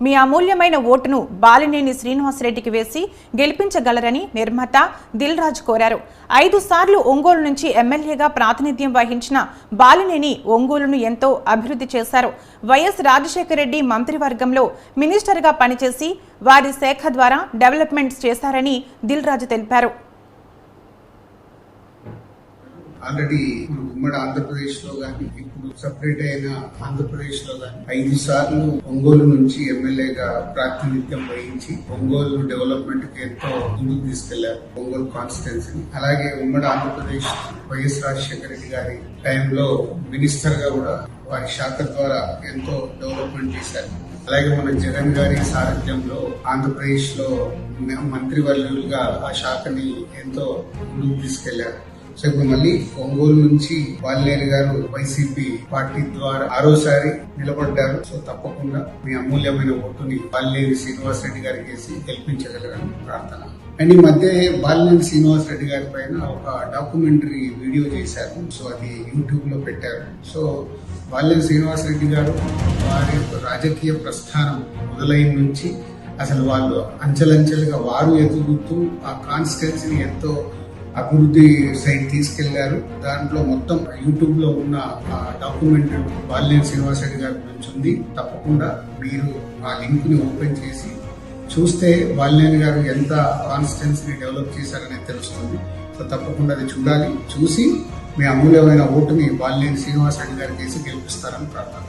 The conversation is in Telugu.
మీ అమూల్యమైన ఓటును బాలినేని శ్రీనివాసరెడ్డికి వేసి గెలిపించగలరని నిర్మాత దిల్ రాజు కోరారు. 5 సార్లు ఒంగోలు నుంచి ఎమ్మెల్యేగా ప్రాతినిధ్యం వహించిన బాలినేని ఒంగోలును ఎంతో అభివృద్ధి చేశారు. వైఎస్ రాజశేఖర రెడ్డి మంత్రివర్గంలో మినిస్టర్గా పనిచేసి వారి శాఖ ద్వారా డెవలప్మెంట్స్ చేశారని దిల్ రాజు తెలిపారు. ఆల్రెడీ ఉమ్మడి ఆంధ్రప్రదేశ్ లో గానీ ఇప్పుడు సపరేట్ అయిన ఆంధ్రప్రదేశ్ లో గానీ 5 సార్లు ఒంగోలు నుంచి ఎమ్మెల్యేగా ప్రాతినిధ్యం వహించి ఒంగోలు డెవలప్మెంట్ కి ఎంతో ముందుకు తీసుకెళ్లారు. ఒంగోలు కాన్స్టిట్యున్సీని అలాగే ఉమ్మడి ఆంధ్రప్రదేశ్ వైఎస్ రాజశేఖర రెడ్డి గారి టైంలో మినిస్టర్ గా కూడా వారి శాఖ ద్వారా ఎంతో డెవలప్మెంట్ చేశారు. అలాగే మన జగన్ గారి సారథ్యంలో ఆంధ్రప్రదేశ్ లో మంత్రివర్యులుగా ఆ శాఖని ఎంతో ముందుకు తీసుకెళ్లారు. సో ఇప్పుడు మళ్ళీ ఒంగోలు నుంచి బాలినేని గారు వైసీపీ పార్టీ ద్వారా 6వసారి నిలబడ్డారు. సో తప్పకుండా మీ అమూల్యమైన ఓటుని బాలినేని శ్రీనివాసరెడ్డి గారికి వేసి గెలిపించగలరని ప్రార్థన. అండ్ ఈ మధ్య బాలినేని శ్రీనివాసరెడ్డి గారి పైన ఒక డాక్యుమెంటరీ వీడియో చేశారు. సో అది యూట్యూబ్ లో పెట్టారు. సో బాలినేని శ్రీనివాసరెడ్డి గారు వారి రాజకీయ ప్రస్థానం మొదలైన నుంచి అసలు వాళ్ళు అంచెలంచెలుగా వారు ఎదుగుతూ ఆ కాన్స్టిట్యున్సీని ఎంతో అభివృద్ధి సైడ్ తీసుకెళ్లారు. దాంట్లో మొత్తం యూట్యూబ్ లో ఉన్న డాక్యుమెంటరీ బాలినేని శ్రీనివాసరెడ్డి గారి గురించి ఉంది. తప్పకుండా మీరు ఆ లింక్ ని ఓపెన్ చేసి చూస్తే బాలినేని గారు ఎంత కాన్స్టిట్యున్సీని డెవలప్ చేశారనేది తెలుస్తుంది. సో తప్పకుండా అది చూడాలి. చూసి మీ అమూల్యమైన ఓటుని బాలినేని శ్రీనివాసరెడ్డి గారికి వేసి గెలిపిస్తారని ప్రార్థన.